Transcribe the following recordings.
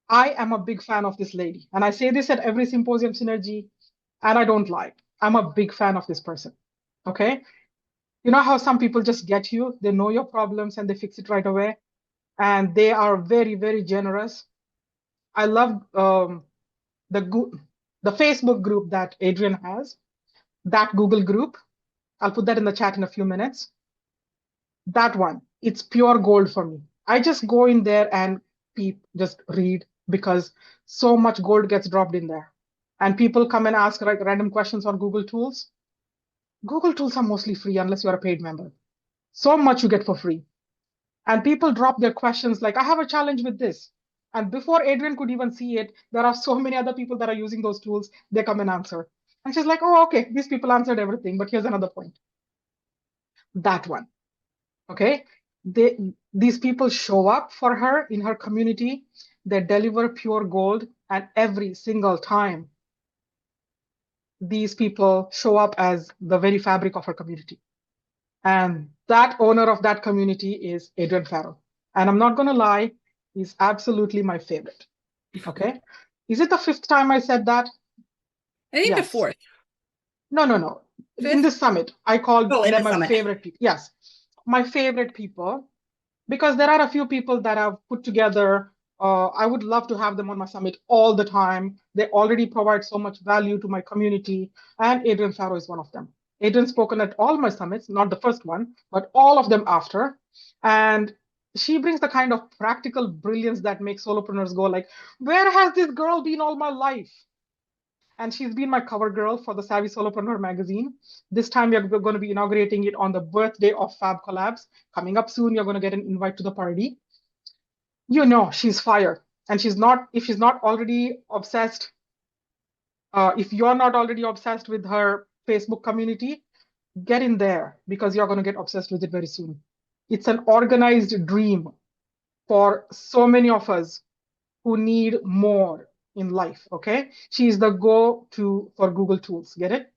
I am a big fan of this lady. And I say this at every Symposium Synergy, and I don't lie. I'm a big fan of this person. Okay. You know how some people just get you, they know your problems and they fix it right away. And they are very, very generous. I love the, the Facebook group that Adrienne has, that Google group. I'll put that in the chat in a few minutes. That one, it's pure gold for me. I just go in there and just read because so much gold gets dropped in there. And people come and ask like random questions on Google Tools. Google Tools are mostly free unless you're a paid member. So much you get for free. And people drop their questions like, I have a challenge with this. And before Adrienne could even see it, there are so many other people that are using those tools. They come and answer. And she's like, oh, okay, these people answered everything, but here's another point. That one. Okay. These people show up for her in her community. They deliver pure gold. And every single time, these people show up as the very fabric of her community. And that owner of that community is Adrienne Farrow. And I'm not going to lie, he's absolutely my favorite. Okay. Is it the fifth time I said that? I think the Yes. fourth, No, no, no. In fifth. this summit, I called Oh, in the them my summit. favorite people. Yes. My favorite people, because there are a few people that I've put together. I would love to have them on my summit all the time. They already provide so much value to my community, and Adrienne Farrow is one of them. Adrienne's spoken at all my summits, not the first one, but all of them after. And she brings the kind of practical brilliance that makes solopreneurs go like, where has this girl been all my life? And she's been my cover girl for the Savvy Solopreneur magazine. This time we're going to be inaugurating it on the birthday of Fab Collabs. Coming up soon, you're going to get an invite to the party. You know she's fire, and she's not. If she's not already obsessed, if you're not already obsessed with her Facebook community, get in there because you're going to get obsessed with it very soon. It's an organized dream for so many of us who need more in life. Okay, she's the go-to for Google Tools. Get it?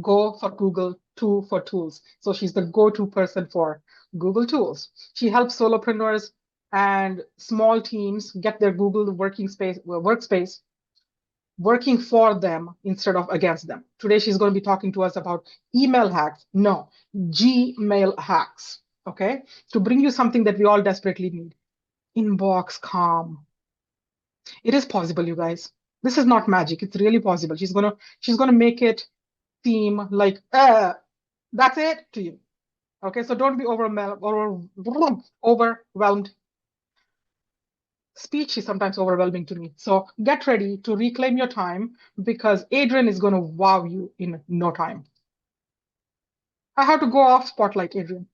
Go for Google, to for tools. So she's the go-to person for Google Tools. She helps solopreneurs and small teams get their Google workspace working for them instead of against them. Today she's going to be talking to us about email hacks. No, Gmail hacks. Okay, to bring you something that we all desperately need. Inbox calm. It is possible, you guys. This is not magic. It's really possible. She's gonna make it seem like that's it to you. Okay, so don't be overwhelmed. Speech is sometimes overwhelming to me. So get ready to reclaim your time because Adrienne is going to wow you in no time. I have to go off spotlight, Adrienne.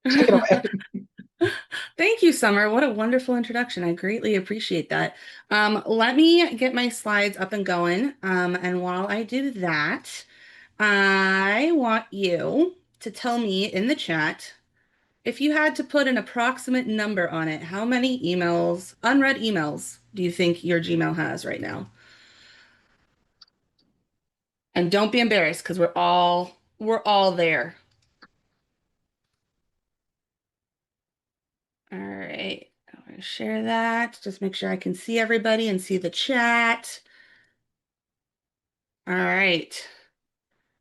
Take it away. Thank you, Summer. What a wonderful introduction. I greatly appreciate that. Let me get my slides up and going. And while I do that, I want you to tell me in the chat if you had to put an approximate number on it, how many emails, unread emails, do you think your Gmail has right now? And don't be embarrassed because we're all there. All right. I'm going to share that. Just make sure I can see everybody and see the chat. All right.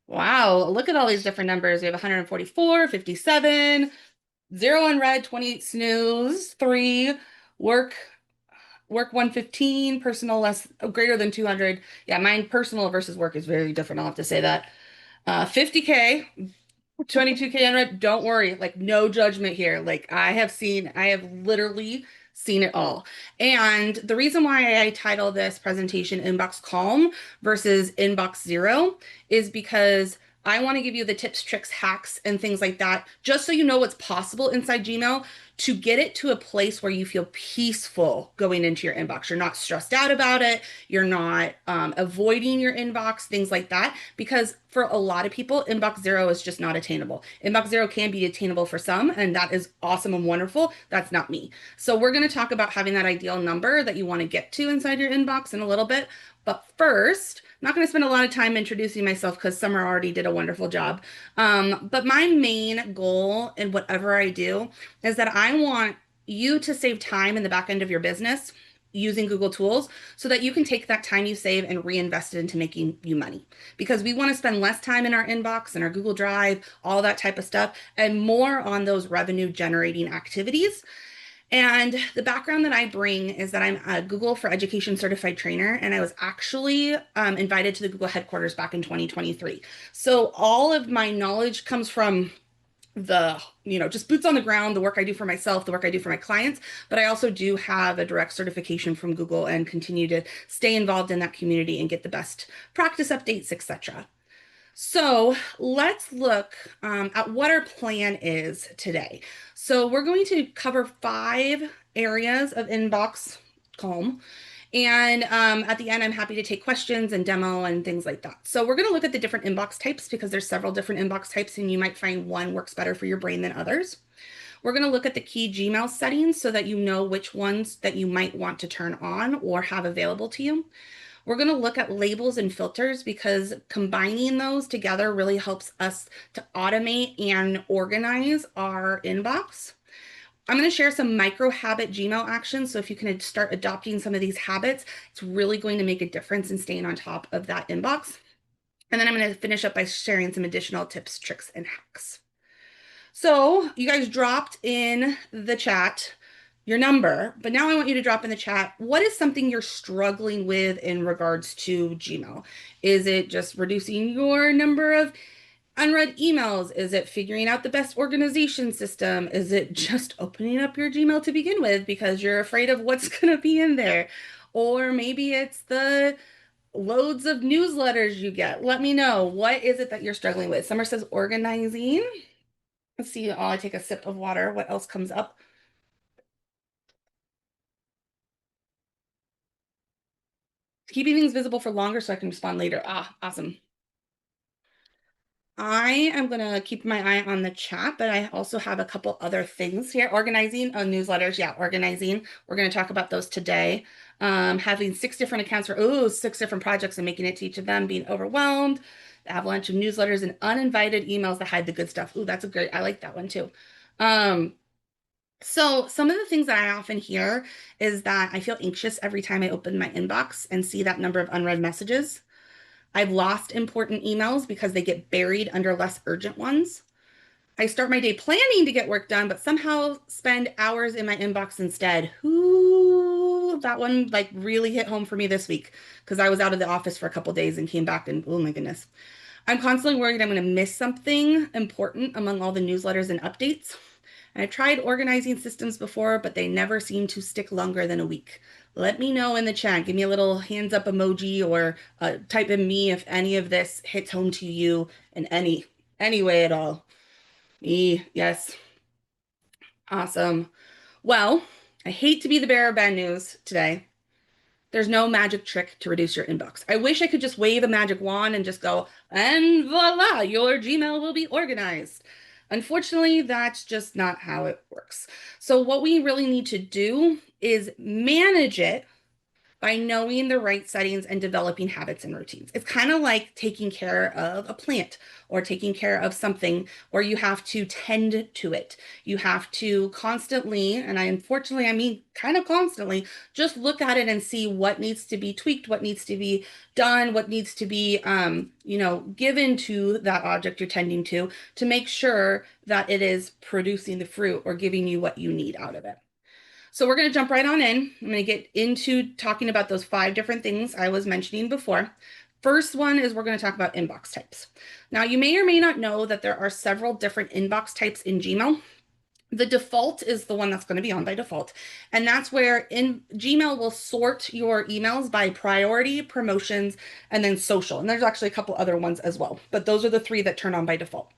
Wow, look at all these different numbers. We have 144, 57, 0 unread, 28 snooze, 3, work, work 115, personal less greater than 200. Yeah, mine personal versus work is very different. I'll have to say that. 50K, 22K unread. Don't worry, like no judgment here. Like I have literally seen it all. And the reason why I title this presentation Inbox Calm versus Inbox Zero is because I want to give you the tips, tricks, hacks, and things like that, just so you know what's possible inside Gmail to get it to a place where you feel peaceful going into your inbox. You're not stressed out about it. You're not avoiding your inbox, things like that. Because for a lot of people, inbox zero is just not attainable. Inbox zero can be attainable for some, and that is awesome and wonderful. That's not me. So we're going to talk about having that ideal number that you want to get to inside your inbox in a little bit. But first, I'm not going to spend a lot of time introducing myself because Summer already did a wonderful job. But my main goal in whatever I do is that I want you to save time in the back end of your business using Google tools so that you can take that time you save and reinvest it into making you money. Because we want to spend less time in our inbox and our Google Drive, all that type of stuff, and more on those revenue generating activities. And the background that I bring is that I'm a Google for Education certified trainer, and I was actually invited to the Google headquarters back in 2023. So all of my knowledge comes from just boots on the ground, the work I do for myself, the work I do for my clients, but I also do have a direct certification from Google and continue to stay involved in that community and get the best practice updates, etc. So let's look at what our plan is today. So we're going to cover 5 areas of inbox calm. And at the end, I'm happy to take questions and demo and things like that. So we're going to look at the different inbox types because there's several different inbox types and you might find one works better for your brain than others. We're going to look at the key Gmail settings so that you know which ones that you might want to turn on or have available to you. We're going to look at labels and filters because combining those together really helps us to automate and organize our inbox. I'm going to share some micro habit Gmail actions. So if you can start adopting some of these habits, it's really going to make a difference in staying on top of that inbox. And then I'm going to finish up by sharing some additional tips, tricks, and hacks. So you guys dropped in the chat your number, but now I want you to drop in the chat, what is something you're struggling with in regards to Gmail? Is it just reducing your number of unread emails? Is it figuring out the best organization system? Is it just opening up your Gmail to begin with because you're afraid of what's going to be in there? Or maybe it's the loads of newsletters you get. Let me know. What is it that you're struggling with? Summer says organizing. Let's see. Oh, I take a sip of water. What else comes up? Keeping things visible for longer so I can respond later. Ah, awesome. I am going to keep my eye on the chat, but I also have a couple other things here. Organizing newsletters. Yeah, organizing. We're going to talk about those today. Having 6 different accounts for 6 different projects and making it to each of them, being overwhelmed, the avalanche of newsletters and uninvited emails that hide the good stuff. Ooh, that's a great, I like that one too. So some of the things that I often hear is that I feel anxious every time I open my inbox and see that number of unread messages. I've lost important emails because they get buried under less urgent ones. I start my day planning to get work done, but somehow spend hours in my inbox instead. Ooh, that one like really hit home for me this week because I was out of the office for a couple days and came back and oh my goodness. I'm constantly worried I'm going to miss something important among all the newsletters and updates. I've tried organizing systems before, but they never seem to stick longer than a week. Let me know in the chat. Give me a little hands up emoji or type in me if any of this hits home to you in any way at all. Me, yes. Awesome. Well, I hate to be the bearer of bad news today. There's no magic trick to reduce your inbox. I wish I could just wave a magic wand and just go, and voila, your Gmail will be organized. Unfortunately, that's just not how it works. So, what we really need to do is manage it by knowing the right settings and developing habits and routines. It's kind of like taking care of a plant or taking care of something where you have to tend to it. You have to constantly, and I mean kind of constantly, just look at it and see what needs to be tweaked, what needs to be done, what needs to be, given to that object you're tending to make sure that it is producing the fruit or giving you what you need out of it. So we're going to jump right on in. I'm going to get into talking about those 5 different things I was mentioning before. First one is we're going to talk about inbox types. Now, you may or may not know that there are several different inbox types in Gmail. The default is the one that's going to be on by default. And that's where Gmail will sort your emails by priority, promotions, and then social. And there's actually a couple other ones as well, but those are the 3 that turn on by default.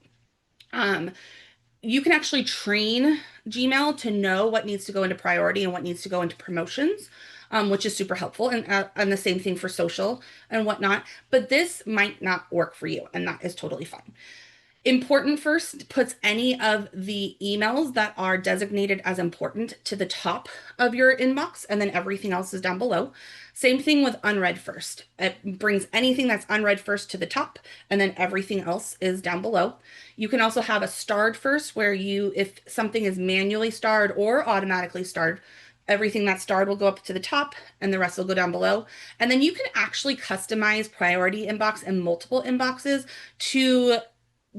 You can actually train Gmail to know what needs to go into priority and what needs to go into promotions, which is super helpful. And the same thing for social and whatnot. But this might not work for you, and that is totally fine. Important first puts any of the emails that are designated as important to the top of your inbox, and then everything else is down below. Same thing with unread first. It brings anything that's unread first to the top, and then everything else is down below. You can also have a starred first, where if something is manually starred or automatically starred, Everything that's starred will go up to the top and the rest will go down below. And then you can actually customize priority inbox and multiple inboxes to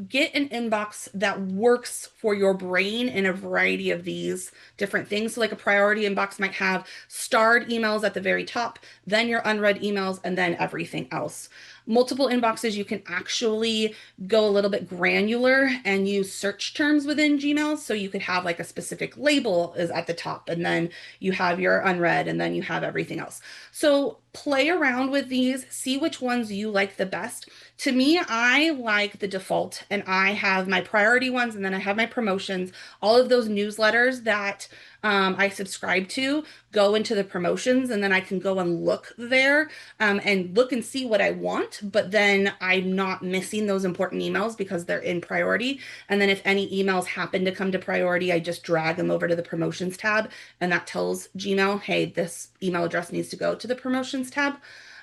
get an inbox that works for your brain in a variety of these different things. So, like a priority inbox might have starred emails at the very top, then your unread emails, and then everything else. Multiple inboxes, you can actually go a little bit granular and use search terms within Gmail. So you could have like a specific label is at the top, and then you have your unread, and then you have everything else. So play around with these, see which ones you like the best. To me, I like the default, and I have my priority ones, and then I have my promotions. All of those newsletters that I subscribe to go into the promotions, and then I can go and look there and look and see what I want. But then I'm not missing those important emails because they're in priority. And then if any emails happen to come to priority, I just drag them over to the promotions tab, and that tells Gmail, hey, this email address needs to go to the promotions tab.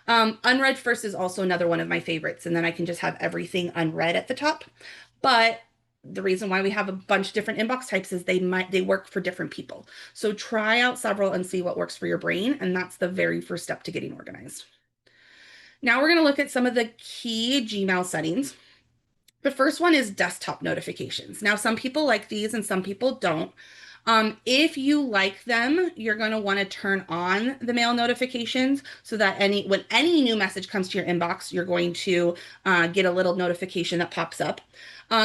Unread first is also another one of my favorites, and then I can just have everything unread at the top. But the reason why we have a bunch of different inbox types is they work for different people. So try out several and see what works for your brain, and that's the very first step to getting organized. Now we're going to look at some of the key Gmail settings. The first one is desktop notifications. Now, some people like these and some people don't. If you like them, you're going to want to turn on the mail notifications so that when any new message comes to your inbox, you're going to get a little notification that pops up.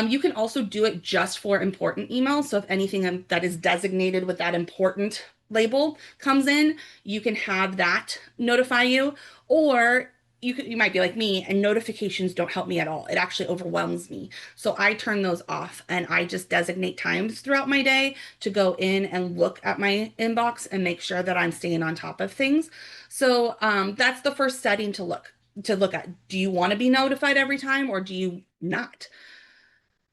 You can also do it just for important emails. So if anything that is designated with that important label comes in, you can have that notify you. Or you might be like me and notifications don't help me at all. It actually overwhelms me. So I turn those off and I just designate times throughout my day to go in and look at my inbox and make sure that I'm staying on top of things. So that's the first setting to look at. Do you want to be notified every time or do you not?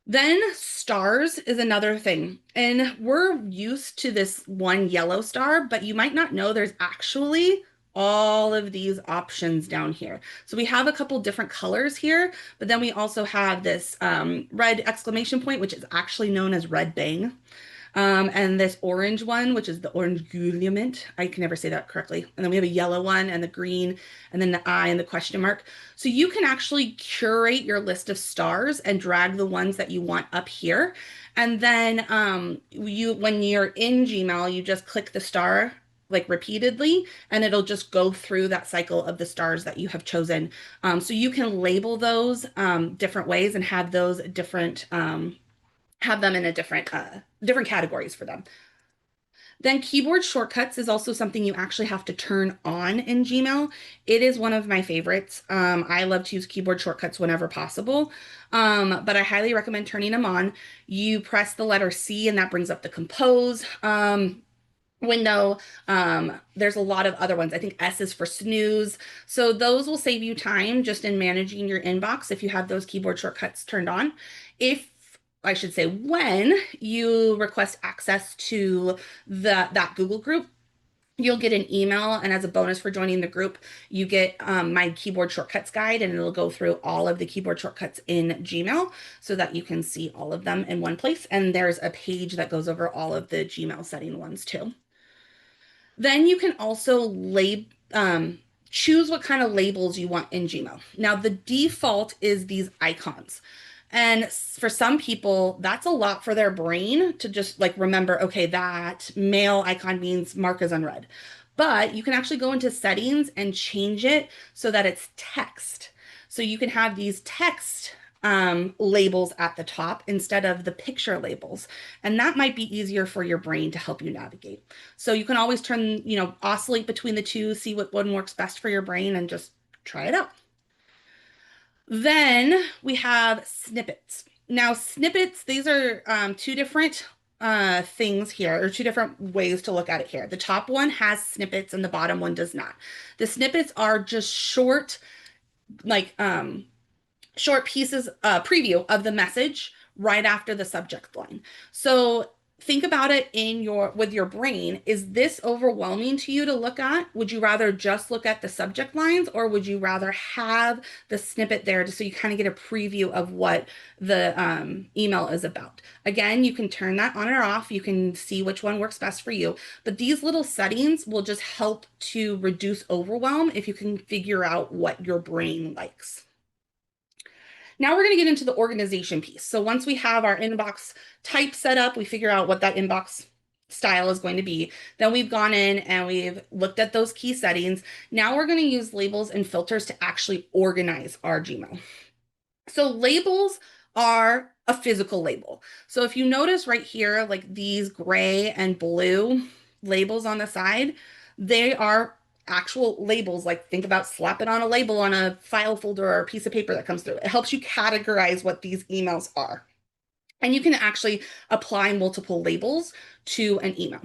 Then stars is another thing. And we're used to this one yellow star, but you might not know there's actually all of these options down here. So we have a couple different colors here, but then we also have this red exclamation point, which is actually known as red bang. And this orange one, which is the orange guillemot. I can never say that correctly. And then we have a yellow one and the green and then the eye and the question mark. So you can actually curate your list of stars and drag the ones that you want up here. And then when you're in Gmail, you just click the star like repeatedly and it'll just go through that cycle of the stars that you have chosen. So you can label those different ways and have them in a different categories for them. Then keyboard shortcuts is also something you actually have to turn on in Gmail. It is one of my favorites. I love to use keyboard shortcuts whenever possible, but I highly recommend turning them on. You press the letter C and that brings up the compose window. There's a lot of other ones. I think S is for snooze. So those will save you time just in managing your inbox if you have those keyboard shortcuts turned on. If I should say when you request access to that Google group, you'll get an email, and as a bonus for joining the group, you get my keyboard shortcuts guide, and it'll go through all of the keyboard shortcuts in Gmail so that you can see all of them in one place. And there's a page that goes over all of the Gmail setting ones too. Then you can also choose what kind of labels you want in Gmail. Now, the default is these icons. And for some people, that's a lot for their brain to just like remember, okay, that mail icon means mark as unread. But you can actually go into settings and change it so that it's text. So you can have these text labels at the top instead of the picture labels. And that might be easier for your brain to help you navigate. So you can always oscillate between the two, see what one works best for your brain, and just try it out. Then we have snippets. Now, snippets, these are two different things here, or two different ways to look at it here. The top one has snippets and the bottom one does not. The snippets are just short, like short pieces, preview of the message right after the subject line. So think about it in your with your brain. Is this overwhelming to you to look at? Would you rather just look at the subject lines, or would you rather have the snippet there just so you kind of get a preview of what the email is about? Again, you can turn that on or off. You can see which one works best for you. But these little settings will just help to reduce overwhelm if you can figure out what your brain likes. Now we're going to get into the organization piece. So once we have our inbox type set up, we figure out what that inbox style is going to be. Then we've gone in and we've looked at those key settings. Now we're going to use labels and filters to actually organize our Gmail. So labels are a physical label. So if you notice right here, like these gray and blue labels on the side, they are actual labels. Like think about slapping on a label on a file folder or a piece of paper that comes through. It helps you categorize what these emails are. And you can actually apply multiple labels to an email.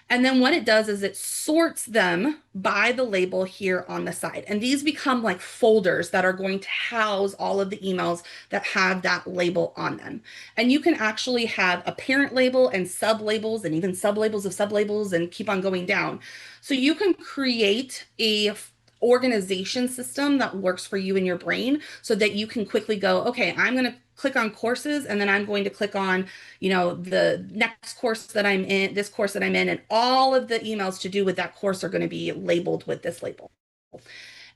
And then what it does is it sorts them by the label here on the side. And these become like folders that are going to house all of the emails that have that label on them. And you can actually have a parent label and sub labels and even sub labels of sub labels and keep on going down. So you can create a organization system that works for you in your brain so that you can quickly go, okay, I'm going to click on courses and then I'm going to click on, the next course that I'm in, this course that I'm in, and all of the emails to do with that course are going to be labeled with this label.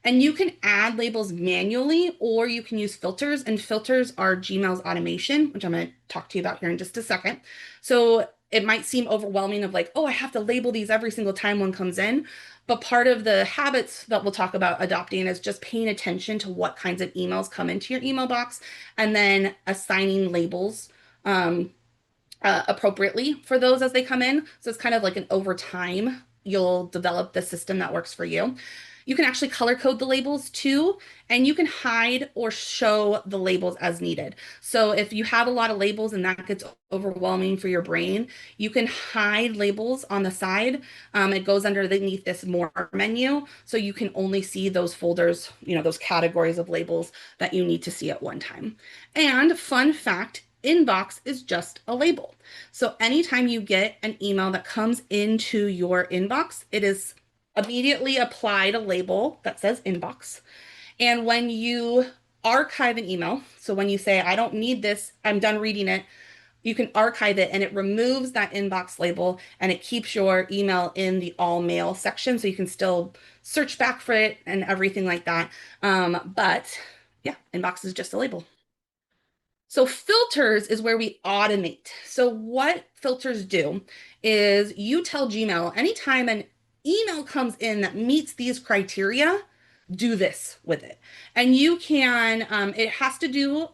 And you can add labels manually or you can use filters, and filters are Gmail's automation, which I'm going to talk to you about here in just a second. So it might seem overwhelming of like, oh, I have to label these every single time one comes in. But part of the habits that we'll talk about adopting is just paying attention to what kinds of emails come into your email box and then assigning labels um, appropriately for those as they come in. So it's kind of like an over time, you'll develop the system that works for you. You can actually color code the labels too, and you can hide or show the labels as needed. So if you have a lot of labels and that gets overwhelming for your brain, you can hide labels on the side. It goes underneath this more menu, so you can only see those folders, those categories of labels that you need to see at one time. And fun fact, inbox is just a label. So anytime you get an email that comes into your inbox, it is immediately applied a label that says inbox. And when you archive an email, so when you say, I don't need this, I'm done reading it, you can archive it and it removes that inbox label and it keeps your email in the all mail section. So you can still search back for it and everything like that. But yeah, inbox is just a label. So filters is where we automate. So what filters do is you tell Gmail anytime an email comes in that meets these criteria, do this with it. And you can, it has to do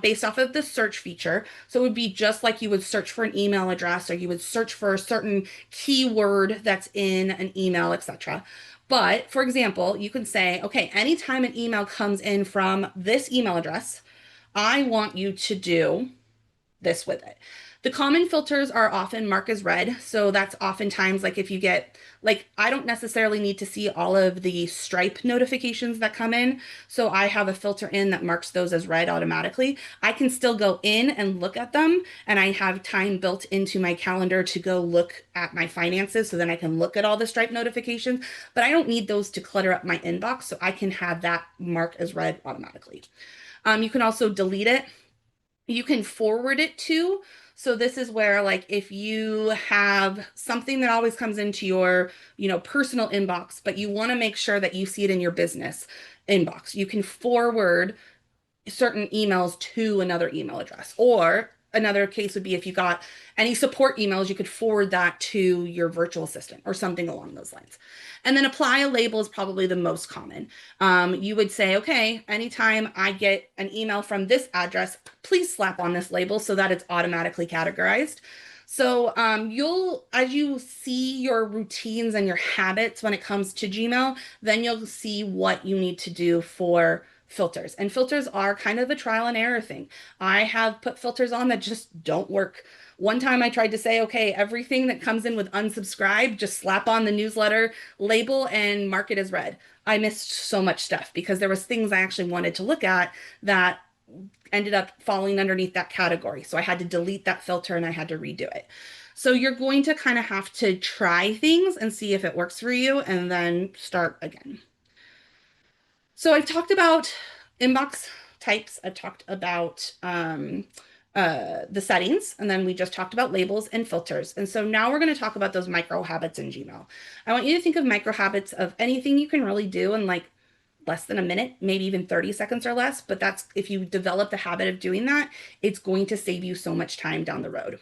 based off of the search feature. So it would be just like you would search for an email address or you would search for a certain keyword that's in an email, etc. But for example, you can say, okay, anytime an email comes in from this email address, I want you to do this with it. The common filters are often marked as red. So that's oftentimes like if you get, like, I don't necessarily need to see all of the Stripe notifications that come in. So I have a filter in that marks those as red automatically. I can still go in and look at them. And I have time built into my calendar to go look at my finances. So then I can look at all the Stripe notifications. But I don't need those to clutter up my inbox. So I can have that marked as red automatically. You can also delete it. You can forward it to. So this is where like if you have something that always comes into your, personal inbox, but you want to make sure that you see it in your business inbox, you can forward certain emails to another email address. Or another case would be if you got any support emails, you could forward that to your virtual assistant or something along those lines. And then apply a label is probably the most common. You would say, okay, anytime I get an email from this address, please slap on this label so that it's automatically categorized. So as you see your routines and your habits when it comes to Gmail, then you'll see what you need to do for filters. And filters are kind of a trial and error thing. I have put filters on that just don't work. One time I tried to say, okay, everything that comes in with unsubscribe, just slap on the newsletter label and mark it as red. I missed so much stuff because there was things I actually wanted to look at that ended up falling underneath that category. So I had to delete that filter and I had to redo it. So you're going to kind of have to try things and see if it works for you and then start again. So I've talked about inbox types. I've talked about the settings, and then we just talked about labels and filters. And so now we're going to talk about those micro habits in Gmail. I want you to think of micro habits of anything you can really do in like less than a minute, maybe even 30 seconds or less. But that's if you develop the habit of doing that, it's going to save you so much time down the road.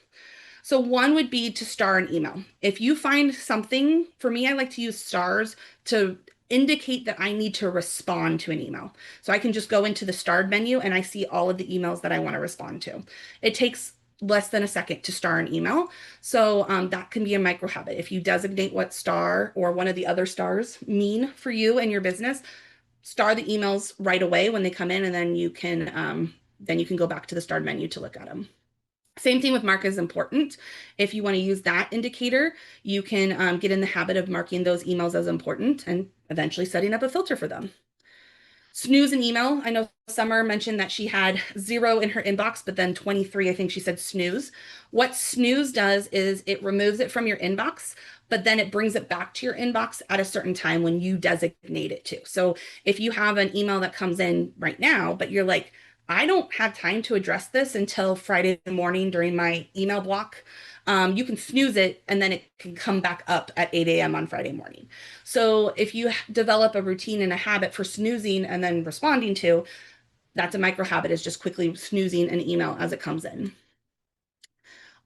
So one would be to star an email. If you find something, for me, I like to use stars to indicate that I need to respond to an email. So I can just go into the starred menu and I see all of the emails that I want to respond to. It takes less than a second to star an email. So that can be a micro habit. If you designate what star or one of the other stars mean for you and your business, star the emails right away when they come in, and then you can go back to the starred menu to look at them. Same thing with mark is important. If you want to use that indicator, you can get in the habit of marking those emails as important and eventually setting up a filter for them. Snooze an email. I know Summer mentioned that she had 0 in her inbox, but then 23, I think she said snooze. What snooze does is it removes it from your inbox, but then it brings it back to your inbox at a certain time when you designate it to. So if you have an email that comes in right now, but you're like, I don't have time to address this until Friday morning during my email block. You can snooze it and then it can come back up at 8 a.m. on Friday morning. So if you develop a routine and a habit for snoozing and then responding to, that's a micro habit, is just quickly snoozing an email as it comes in.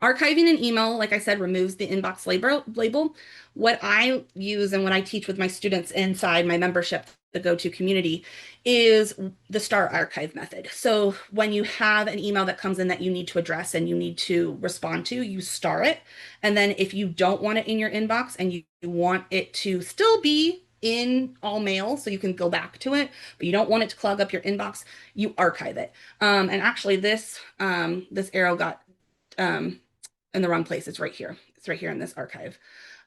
Archiving an email, like I said, removes the inbox label. What I use and what I teach with my students inside my membership, the go-to community, is the star archive method. So when you have an email that comes in that you need to address and you need to respond to, you star it. And then if you don't want it in your inbox and you want it to still be in all mail so you can go back to it, but you don't want it to clog up your inbox, you archive it. And actually this arrow got in the wrong place. It's right here. It's right here in this archive.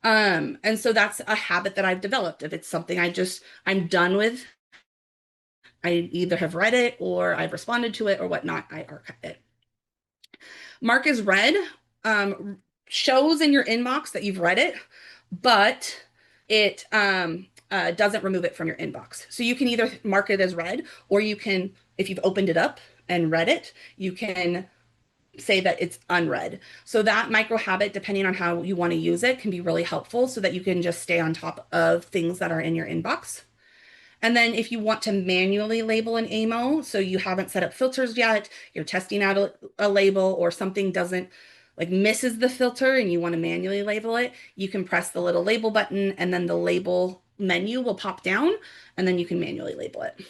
And so that's a habit that I've developed. If it's something I'm done with, I either have read it or I've responded to it or whatnot, I archive it. Mark as read shows in your inbox that you've read it, but it doesn't remove it from your inbox. So you can either mark it as read, or you can, if you've opened it up and read it, you can say that it's unread. So that micro habit, depending on how you want to use it, can be really helpful so that you can just stay on top of things that are in your inbox. And then if you want to manually label an email, so you haven't set up filters yet, you're testing out a label, or something doesn't like misses the filter and you want to manually label it, you can press the little label button and then the label menu will pop down and then you can manually label it.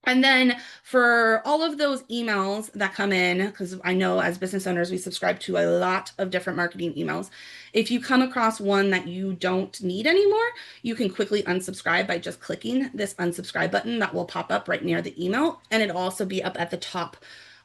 And then for all of those emails that come in, because I know as business owners, we subscribe to a lot of different marketing emails. If you come across one that you don't need anymore, you can quickly unsubscribe by just clicking this unsubscribe button that will pop up right near the email. And it'll also be up at the top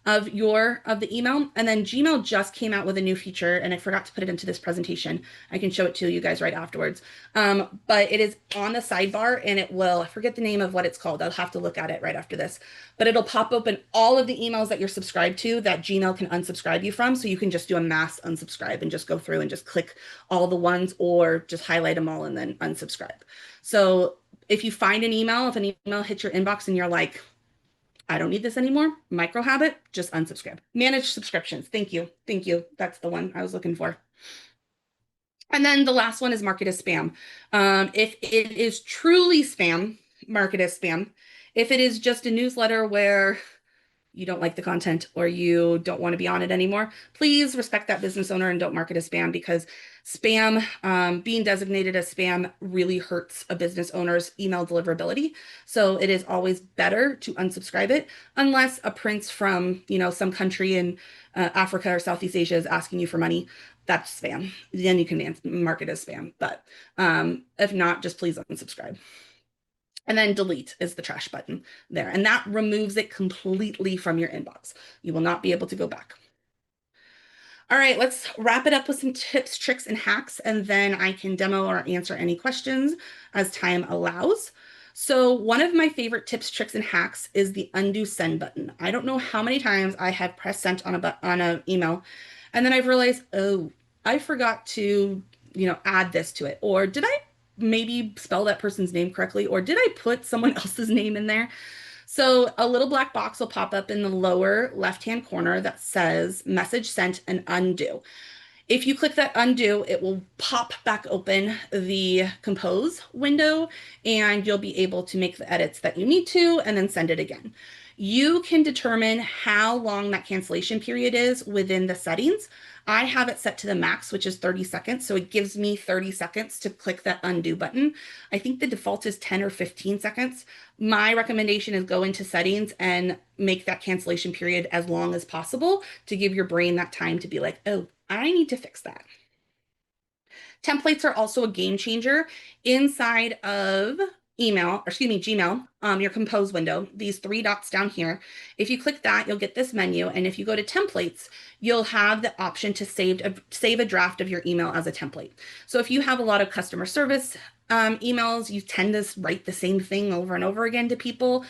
of the email. And then Gmail just came out with a new feature, and I forgot to put it into this presentation. I can show it to you guys right afterwards. But it is on the sidebar, and it will, I forget the name of what it's called. I'll have to look at it right after this. But it'll pop open all of the emails that you're subscribed to that Gmail can unsubscribe you from. So you can just do a mass unsubscribe and just go through and just click all the ones, or just highlight them all and then unsubscribe. So if you find an email, if an email hits your inbox and you're like, I don't need this anymore, micro habit, just unsubscribe. Manage subscriptions. Thank you. Thank you. That's the one I was looking for. And then the last one is market as spam. If it is truly spam, mark it as spam. If it is just a newsletter where you don't like the content or you don't want to be on it anymore, please respect that business owner and don't mark it as spam, because spam, being designated as spam, really hurts a business owner's email deliverability. So it is always better to unsubscribe it, unless a prince from, some country in Africa or Southeast Asia is asking you for money. That's spam. Then you can mark it as spam. But if not, just please unsubscribe. And then delete is the trash button there. And that removes it completely from your inbox. You will not be able to go back. All right, let's wrap it up with some tips, tricks, and hacks, and then I can demo or answer any questions as time allows. So one of my favorite tips, tricks, and hacks is the undo send button. I don't know how many times I have pressed send on an email, and then I've realized, oh, I forgot to, add this to it. Or did I maybe spell that person's name correctly? Or did I put someone else's name in there? So a little black box will pop up in the lower left-hand corner that says message sent and undo. If you click that undo, it will pop back open the compose window and you'll be able to make the edits that you need to and then send it again. You can determine how long that cancellation period is within the settings. I have it set to the max, which is 30 seconds. So it gives me 30 seconds to click that undo button. I think the default is 10 or 15 seconds. My recommendation is go into settings and make that cancellation period as long as possible to give your brain that time to be like, oh, I need to fix that. Templates are also a game changer inside of Gmail, your compose window, these three dots down here. If you click that, you'll get this menu. And if you go to templates, you'll have the option to save a draft of your email as a template. So if you have a lot of customer service emails, you tend to write the same thing over and over again to people.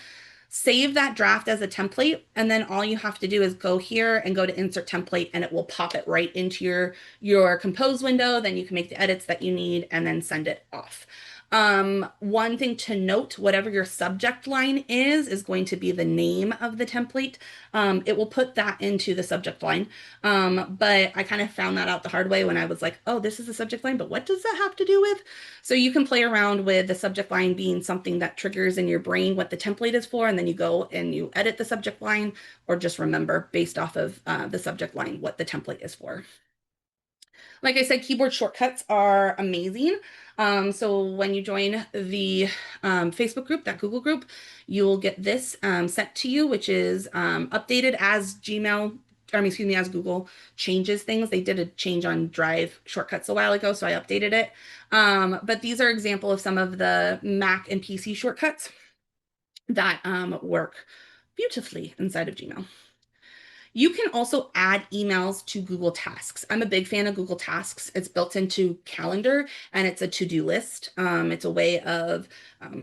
Save that draft as a template, and then all you have to do is go here and go to insert template, and it will pop it right into your compose window. Then you can make the edits that you need and then send it off. One thing to note, whatever your subject line is going to be the name of the template. It will put that into the subject line. But I kind of found that out the hard way when I was like, oh, this is the subject line, but what does that have to do with? So you can play around with the subject line being something that triggers in your brain what the template is for, and then you go and you edit the subject line, or just remember based off of the subject line what the template is for. Like I said, keyboard shortcuts are amazing. So when you join the Facebook group, that Google group, you'll get this sent to you, which is updated as as Google changes things. They did a change on Drive shortcuts a while ago, so I updated it. But these are example of some of the Mac and PC shortcuts that work beautifully inside of Gmail. You can also add emails to Google Tasks. I'm a big fan of Google Tasks. It's built into Calendar and it's a to-do list. It's a way of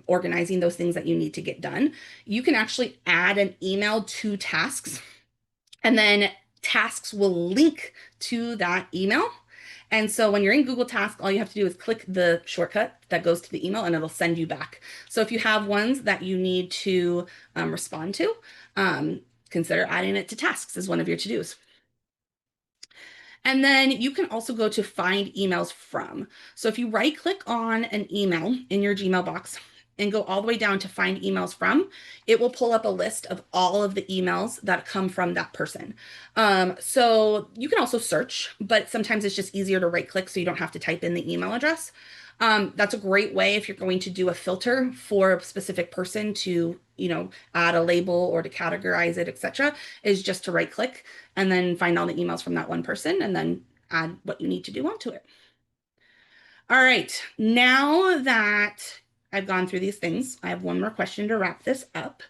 organizing those things that you need to get done. You can actually add an email to tasks, and then tasks will link to that email. And so when you're in Google Tasks, all you have to do is click the shortcut that goes to the email and it'll send you back. So if you have ones that you need to respond to, consider adding it to tasks as one of your to-dos. And then you can also go to find emails from. So if you right click on an email in your Gmail box and go all the way down to find emails from, it will pull up a list of all of the emails that come from that person. So you can also search, but sometimes it's just easier to right click so you don't have to type in the email address. That's a great way if you're going to do a filter for a specific person to, add a label or to categorize it, etc., is just to right click and then find all the emails from that one person and then add what you need to do onto it. All right, now that I've gone through these things, I have one more question to wrap this up.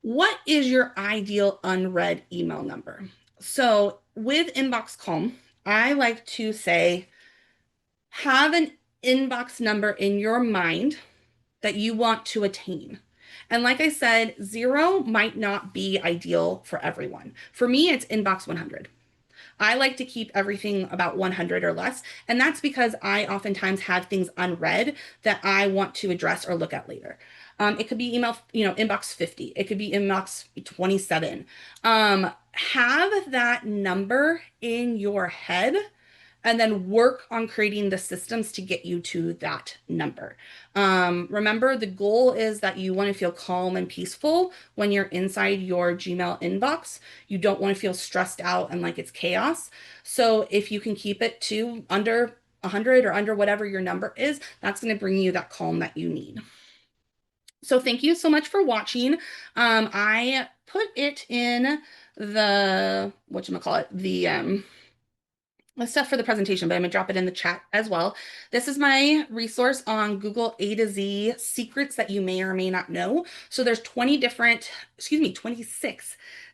What is your ideal unread email number? So with Inbox Calm, I like to say, have an inbox number in your mind that you want to attain. And like I said, 0 might not be ideal for everyone. For me, it's inbox 100. I like to keep everything about 100 or less. And that's because I oftentimes have things unread that I want to address or look at later. It could be email, inbox 50. It could be inbox 27. Have that number in your head and then work on creating the systems to get you to that number. Remember, the goal is that you want to feel calm and peaceful when you're inside your Gmail inbox. You don't want to feel stressed out and like it's chaos. So if you can keep it to under 100 or under whatever your number is, that's going to bring you that calm that you need. So thank you so much for watching. I put it in the, whatchamacallit, the stuff for the presentation, but I'm gonna drop it in the chat as well. This is my resource on Google A to Z secrets that you may or may not know. So there's 26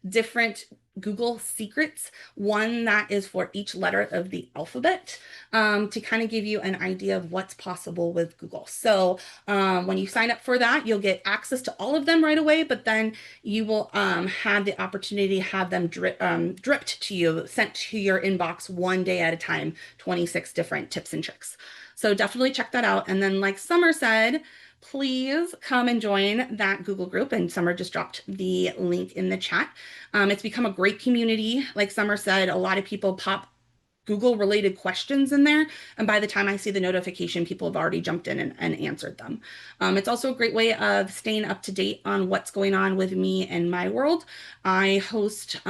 different Google secrets, one that is for each letter of the alphabet, to kind of give you an idea of what's possible with Google. So when you sign up for that, you'll get access to all of them right away, but then you will have the opportunity to have them dripped to you, sent to your inbox one day at a time, 26 different tips and tricks. So definitely check that out. And then, like Summer said, please come and join that Google group. And Summer just dropped the link in the chat. It's become a great community. Like Summer said, a lot of people pop Google related questions in there. And by the time I see the notification, people have already jumped in and answered them. It's also a great way of staying up to date on what's going on with me and my world. I host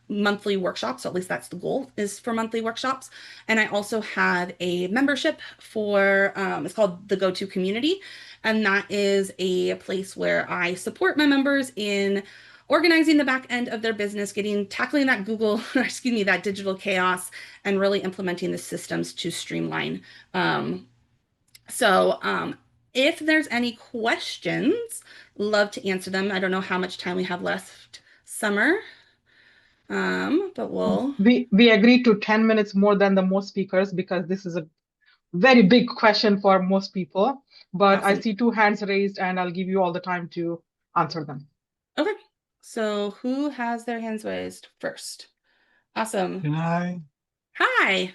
monthly workshops, so at least that's the goal, is for monthly workshops. And I also have a membership for, it's called the Go-To Community. And that is a place where I support my members in organizing the back end of their business, tackling that Google, excuse me, that digital chaos, and really implementing the systems to streamline. Um, so if there's any questions, love to answer them. I don't know how much time we have left, Summer, but we'll. We agreed to 10 minutes more than the most speakers because this is a very big question for most people. But I Awesome. see two hands raised, and I'll give you all the time to answer them. Okay. So who has their hands raised first? Awesome. Can I? Hi.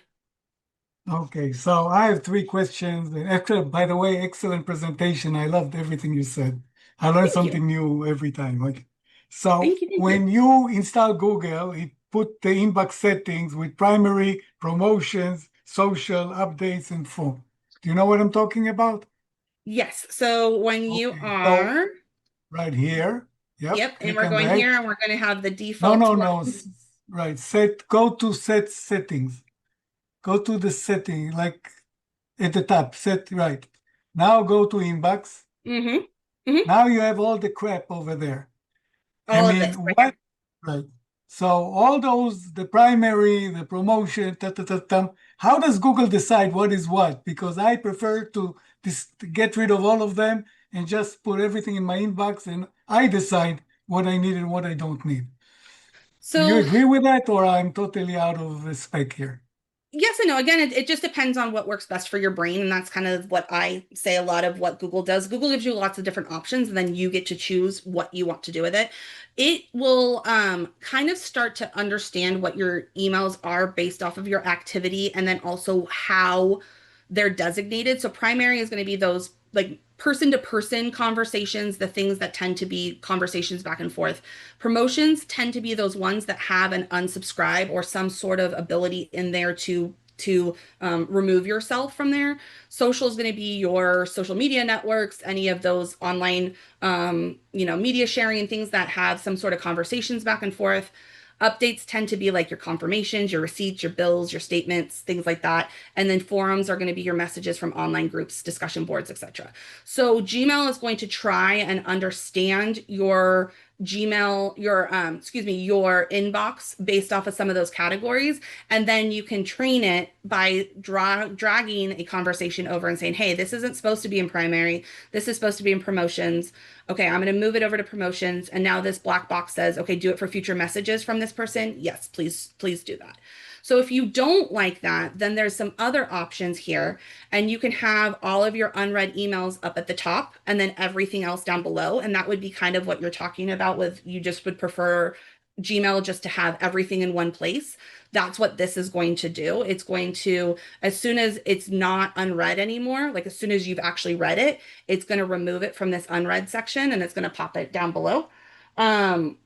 Okay, so I have three questions. And actually, by the way, excellent presentation. I loved everything you said. I learn Thank you. something new every time. Okay. So Thank you. Thank you. when you install Google, it put the inbox settings with primary, promotions, social, updates, and phone. Do you know what I'm talking about? Yes. So when you Okay, so are, right here, yep, yep, and click we're on going that. here and we're going to have the No, default no, one. no. Right, go to set settings. Go to the setting, like at the top, set right. Now go to inbox. Mm-hmm. Mm-hmm. Now you have all the crap over there. I All of mean, this right what? Right. So all those, the primary, the promotion, how does Google decide what is what? Because I prefer to get rid of all of them and just put everything in my inbox and I decide what I need and what I don't need. Do you So agree with that or I'm totally out of spec here? yes and no. Again, it just depends on what works best for your brain. And that's kind of what I say a lot of what Google does. Google gives you lots of different options, and then you get to choose what you want to do with it. It will kind of start to understand what your emails are based off of your activity and then also how they're designated. So primary is going to be those like person to person conversations, the things that tend to be conversations back and forth. Promotions tend to be those ones that have an unsubscribe or some sort of ability in there to remove yourself from there. Social is going to be your social media networks, any of those online, media sharing things that have some sort of conversations back and forth. Updates tend to be like your confirmations, your receipts, your bills, your statements, things like that. And then forums are going to be your messages from online groups, discussion boards, etc. So Gmail is going to try and understand your Gmail, your inbox based off of some of those categories. And then you can train it by dragging a conversation over and saying, hey, this isn't supposed to be in primary. This is supposed to be in promotions. Okay, I'm going to move it over to promotions. And now this black box says, okay, do it for future messages from this person. Yes, please do that. So if you don't like that, then there's some other options here, and you can have all of your unread emails up at the top and then everything else down below. And that would be kind of what you're talking about with you just would prefer Gmail just to have everything in one place. That's what this is going to do. It's going to, as soon as it's not unread anymore, like as soon as you've actually read it, it's going to remove it from this unread section and it's going to pop it down below. Um,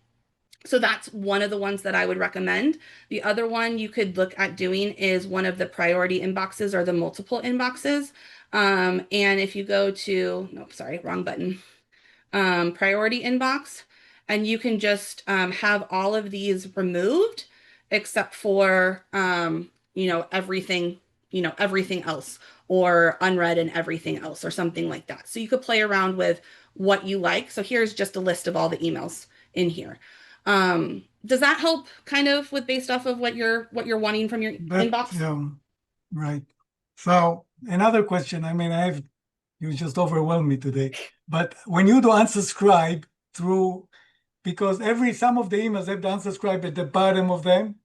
so that's one of the ones that I would recommend. The other one you could look at doing is one of the priority inboxes or the multiple inboxes. And if you go to, nope, sorry, wrong button, priority inbox, and you can just have all of these removed except for, everything else or unread and everything else or something like that. So you could play around with what you like. So here's just a list of all the emails in here. Does that help kind of with based off of what you're wanting from your But inbox? right. So another question. I mean, you just overwhelmed me today. But when you do unsubscribe through because some of the emails have the unsubscribe at the bottom of them,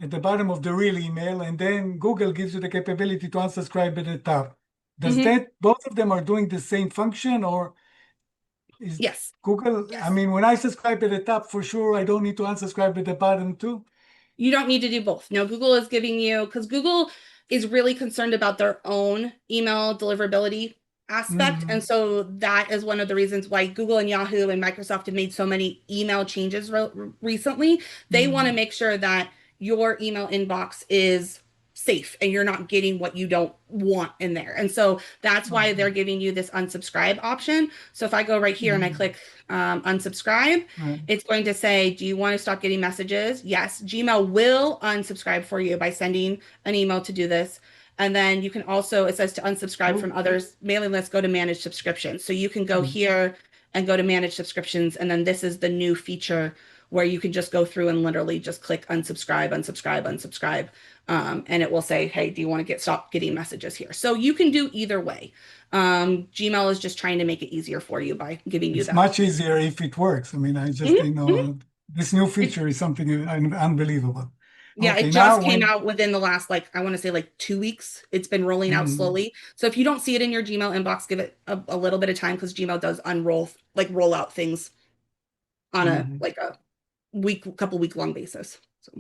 at the bottom of the real email, and then Google gives you the capability to unsubscribe at the top. Does that, both of them are doing the same function, or is Yes. Google, I mean, when I subscribe at the top, for sure, I don't need to unsubscribe at the bottom too? You don't need to do both. No, Google is giving you, because Google is really concerned about their own email deliverability aspect. And so that is one of the reasons why Google and Yahoo and Microsoft have made so many email changes recently. They want to make sure that your email inbox is safe and you're not getting what you don't want in there. And so that's why they're giving you this unsubscribe option. So if I go right here and I click unsubscribe, it's going to say, do you want to stop getting messages? Yes. Gmail will unsubscribe for you by sending an email to do this. And then you can also, it says to unsubscribe from others mailing lists, go to manage subscriptions. So you can go here and go to manage subscriptions. And then this is the new feature where you can just go through and literally just click unsubscribe, unsubscribe, unsubscribe. And it will say, hey, do you want to stop getting messages here? So you can do either way. Gmail is just trying to make it easier for you by giving you that. It's much easier if it works. I mean, I just didn't know this new feature is something unbelievable. Yeah, okay, it just came out within the last, I want to say 2 weeks. It's been rolling out slowly. So if you don't see it in your Gmail inbox, give it a little bit of time, because Gmail does roll out things on a couple week long basis. So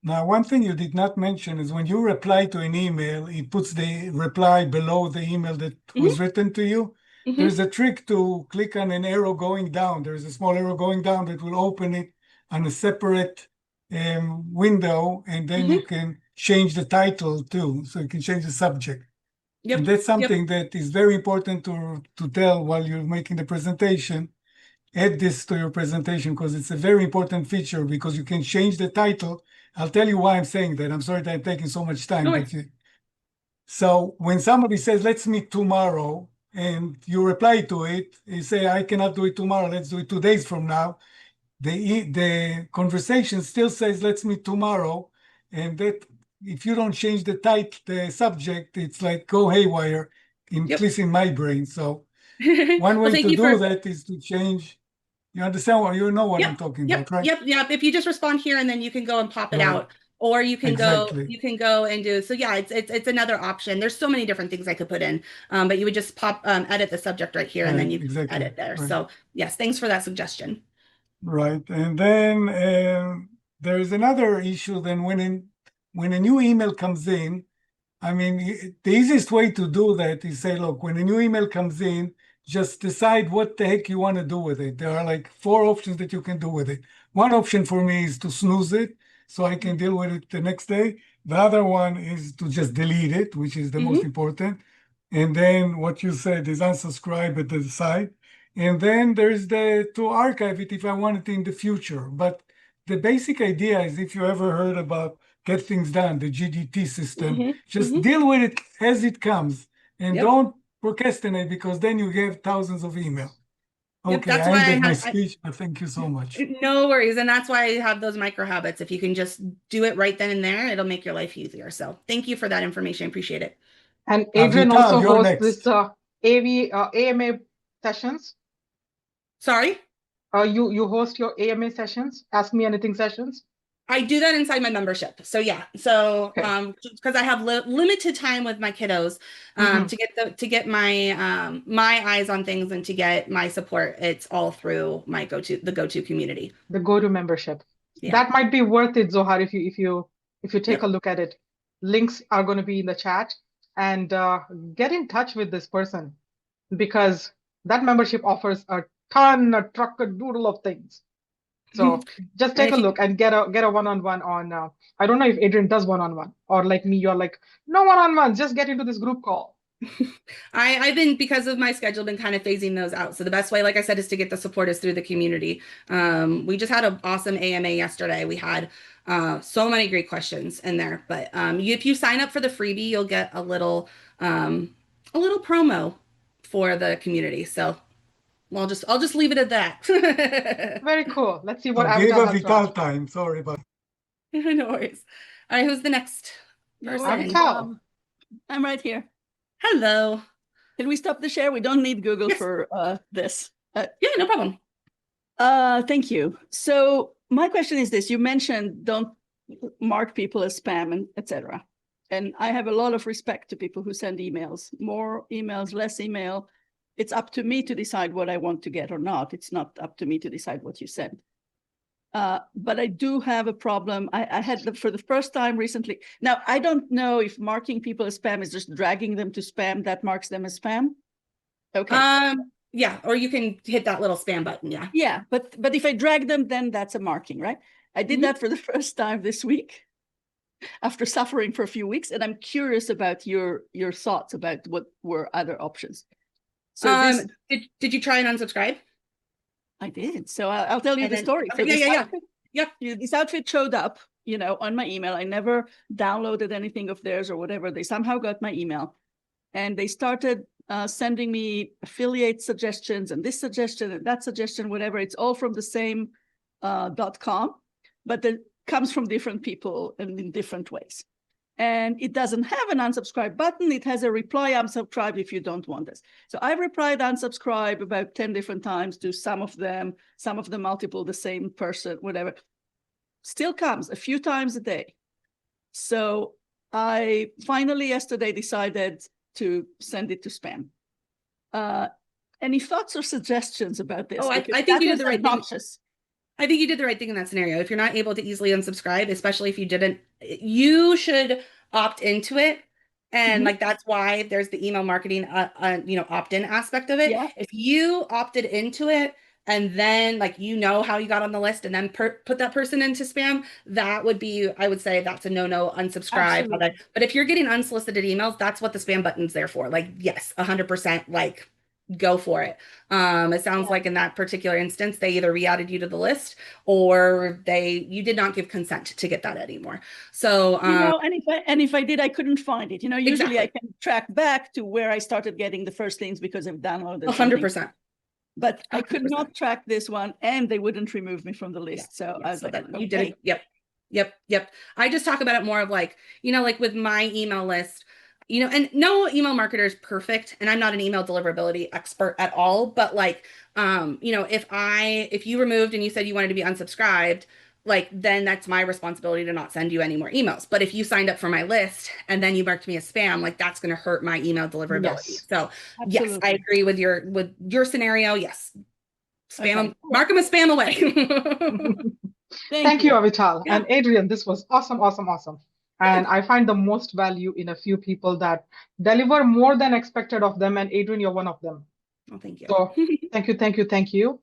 now, one thing you did not mention is when you reply to an email, it puts the reply below the email that was written to you. There's a trick to click on an arrow going down. There's a small arrow going down that will open it on a separate window, and then you can change the title too. So you can change the subject. And that's something that is very important to tell while you're making the presentation. Add this to your presentation, because it's a very important feature, because you can change the title. I'll tell you why I'm saying that. I'm sorry that I'm taking so much time. So when somebody says, let's meet tomorrow, and you reply to it, you say, I cannot do it tomorrow, let's do it 2 days from now. The conversation still says, let's meet tomorrow. And that, if you don't change the title, the subject, it's like go haywire, at least in my brain. So one way to do that is to change. You understand what you know what I'm talking about, right? Yep. If you just respond here, and then you can go and pop it out, or you can go and do. So yeah, it's another option. There's so many different things I could put in, but you would just edit the subject right here, and then you can edit there. So yes, thanks for that suggestion. Right, and then there is another issue. Then when a new email comes in, I mean, the easiest way to do that is say, look, when a new email comes in, just decide what the heck you want to do with it. There are 4 options that you can do with it. One option for me is to snooze it, so I can deal with it the next day. The other one is to just delete it, which is the most important. And then what you said is unsubscribe at the side. And then there's to archive it if I want it in the future. But the basic idea is, if you ever heard about Get Things Done, the GDT system, just deal with it as it comes, and don't procrastinate, because then you get thousands of emails. Okay, that's I why ended my speech, but thank you so much. No worries. And that's why I have those micro habits. If you can just do it right then and there, it'll make your life easier. So thank you for that information. I appreciate it. And Adrienne also hosts this AMA sessions. Sorry? You host your AMA sessions, Ask Me Anything sessions? I do that inside my membership. So yeah. So because I have limited time with my kiddos to get my my eyes on things and to get my support, it's all through my the go-to community. The go-to membership. Yeah. That might be worth it, Zohar, if you take a look at it. Links are going to be in the chat, and get in touch with this person, because that membership offers a doodle of things. So just take a look and get a one-on-one on. I don't know if Adrienne does one-on-one, or like me, you're like, no one-on-one, just get into this group call. I've been, because of my schedule, been kind of phasing those out. So the best way, like I said, is to get the support is through the community. We just had an awesome AMA yesterday. We had so many great questions in there. But if you sign up for the freebie, you'll get a little promo for the community. So I'll just leave it at that. Very cool. Let's see what Avatar has Vital time. Sorry about no worries. All right, who's the next person? I'm right here. Hello. Can we stop the share? We don't need Google for this. Yeah, no problem. Thank you. So my question is this: you mentioned don't mark people as spam and etc. And I have a lot of respect to people who send emails, more emails, less email. It's up to me to decide what I want to get or not. It's not up to me to decide what you send. But I do have a problem. I had for the first time recently. Now, I don't know if marking people as spam is just dragging them to spam that marks them as spam. Okay. Yeah, or you can hit that little spam button. Yeah. Yeah, but if I drag them, then that's a marking, right? I did that for the first time this week after suffering for a few weeks, and I'm curious about your thoughts about what were other options. So did you try and unsubscribe? I did. So I'll tell you the story. So this outfit showed up, on my email. I never downloaded anything of theirs or whatever. They somehow got my email, and they started sending me affiliate suggestions and this suggestion and that suggestion, whatever. It's all from the same .com, but it comes from different people and in different ways. And it doesn't have an unsubscribe button. It has a reply unsubscribe if you don't want this. So I replied unsubscribe about 10 different times to some of them multiple, the same person, whatever. Still comes a few times a day. So I finally yesterday decided to send it to spam. Any thoughts or suggestions about this? Oh, I think you did the right thing. I think you did the right thing in that scenario. If you're not able to easily unsubscribe, especially if you didn't, you should opt into it. And like, that's why there's the email marketing, opt-in aspect of it. Yeah. If you opted into it and then how you got on the list and then put that person into spam, that would be, I would say that's a no, unsubscribe. But if you're getting unsolicited emails, that's what the spam button's there for. Like, yes, 100%, go for it. It sounds like in that particular instance, they either re-added you to the list or you did not give consent to get that anymore. So, and if I did, I couldn't find it. Usually exactly. I can track back to where I started getting the first things because I've downloaded 100%. But I could not track this one, and they wouldn't remove me from the list. So I was you did it. Yep. I just talk about it more of with my email list, and no email marketer is perfect, and I'm not an email deliverability expert at all. But if you removed and you said you wanted to be unsubscribed, then that's my responsibility to not send you any more emails. But if you signed up for my list and then you marked me as spam, that's going to hurt my email deliverability. Yes. So absolutely. Yes, I agree with your scenario. Yes. Spam, okay. Mark them as spam away. Thank you, Avital. Yeah. And Adrienne, this was awesome. And I find the most value in a few people that deliver more than expected of them. And Adrienne, you're one of them. Oh, thank you. So thank you.